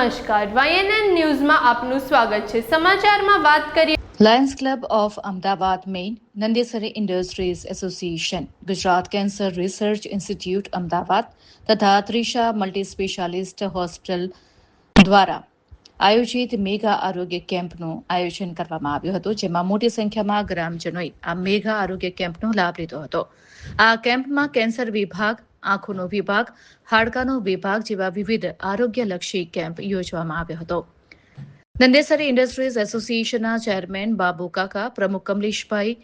નમસ્કાર, YNN ન્યૂઝમાં આપનું સ્વાગત છે. સમાચારમાં વાત કરીએ. Lions club of Ahmedabad main, Nandesari industries association, Gujarat cancer research institute Ahmedabad તથા ત્રિષા મલ્ટી સ્પેશિયાલિસ્ટ હોસ્પિટલ દ્વારા આયોજિત મેગા આરોગ્ય કેમ્પનું આયોજન કરવામાં આવ્યું હતું, જેમાં મોટી સંખ્યામાં ગ્રામજનોએ આ મેગા આરોગ્ય કેમ્પનો લાભ લીધો હતો. આ કેમ્પમાં કેન્સર વિભાગ, આંખોનો વિભાગ, હાડકાનો વિભાગ જેવા વિવિધ આરોગ્યલક્ષી કેમ્પ યોજવામાં આવ્યો હતો. નંદેસરી ઇન્ડસ્ટ્રીઝ એસોસિએશનના ચેરમેન બાબુ કાકા, પ્રમુખ કમલેશભાઈ,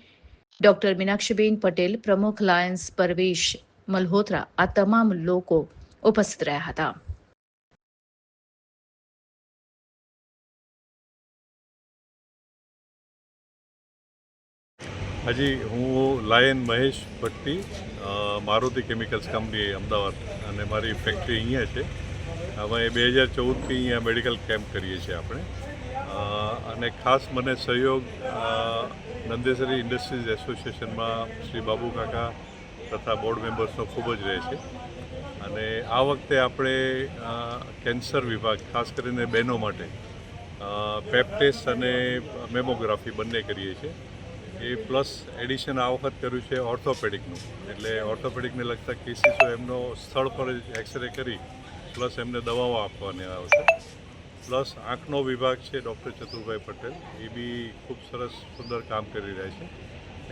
ડોક્ટર મીનાક્ષીબેન પટેલ, પ્રમુખ લાયન્સ પરવેશ મલ્હોત્રા આ તમામ લોકો ઉપસ્થિત રહ્યા હતા. હજી હું lion Mahesh Bhatti, Maruti chemicals company Ahmedabad, અને મારી ફેક્ટરી અહીંયા છે. અમે 2014થી અહીંયા મેડિકલ કેમ્પ કરીએ છીએ આપણે, અને ખાસ મને સહયોગ નંદેસરી ઇન્ડસ્ટ્રીઝ એસોસિએશનમાં શ્રી બાબુ કાકા તથા બોર્ડ મેમ્બર્સનો ખૂબ જ રહે છે. અને આ વખતે આપણે કેન્સર વિભાગ, ખાસ કરીને બહેનો માટે પેપ ટેસ્ટ અને મેમોગ્રાફી બંને કરીએ છીએ. એ પ્લસ એડિશન આ વખત કર્યું છે ઓર્થોપેડિકનું, એટલે ઓર્થોપેડિકને લગતા કેસીસો એમનો સ્થળ પર જ એક્સરે કરી પ્લસ એમને દવાઓ આપવાની આવશે. પ્લસ આંખનો વિભાગ છે ડૉક્ટર ચતુરભાઈ પટેલ, એ બી ખૂબ સરસ સુંદર કામ કરી રહ્યા છે.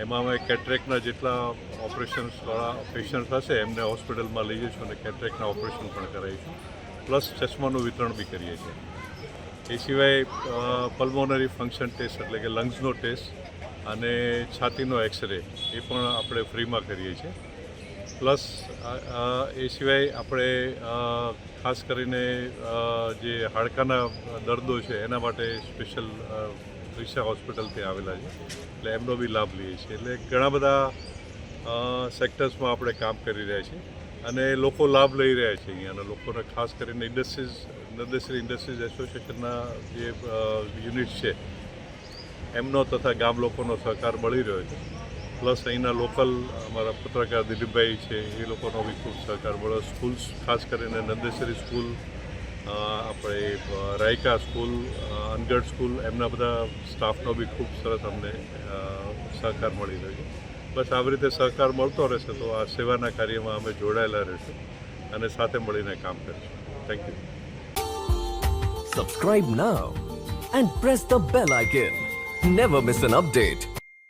એમાં અમે કેટરેક્ટના જેટલા ઓપરેશન્સવાળા પેશન્ટ હશે એમને હોસ્પિટલમાં લઈ જઈશું અને કેટરેક્ટના ઓપરેશન પણ કરાવીશું. પ્લસ ચશ્માનું વિતરણ બી કરીએ છીએ. એ સિવાય પલ્મોનરી ફંક્શન ટેસ્ટ એટલે કે લંગ્સનો ટેસ્ટ અને છાતીનો એક્સરે એ પણ આપણે ફ્રીમાં કરીએ છીએ. પ્લસ એ સિવાય આપણે ખાસ કરીને જે હાડકાના દર્દો છે એના માટે સ્પેશિયલ ત્રિષા હોસ્પિટલથી આવેલા છે, એટલે એમનો બી લાભ લઈએ છીએ. એટલે ઘણા બધા સેક્ટર્સમાં આપણે કામ કરી રહ્યા છીએ અને લોકો લાભ લઈ રહ્યા છે અહીંયાના લોકોને. ખાસ કરીને નંદેસરી ઇન્ડસ્ટ્રીઝ એસોસિએશનના જે યુનિટ છે એમનો તથા ગામ લોકોનો સહકાર મળી રહ્યો છે. પ્લસ અહીંના લોકલ અમારા પત્રકાર દિલીપભાઈ છે એ લોકોનો બી ખૂબ સહકાર મળ્યો. સ્કૂલ્સ, ખાસ કરીને નંદેસરી સ્કૂલ, આપણે રાયકા સ્કૂલ, અનગઢ સ્કૂલ, એમના બધા સ્ટાફનો બી ખૂબ સરસ અમને સહકાર મળી રહ્યો છે. બસ આવી રીતે સહકાર મળતો રહેશે તો આ સેવાના કાર્યમાં અમે જોડાયેલા રહીશું અને સાથે મળીને કામ કરીશું. Thank you. Subscribe now and press the bell icon. Never miss an update.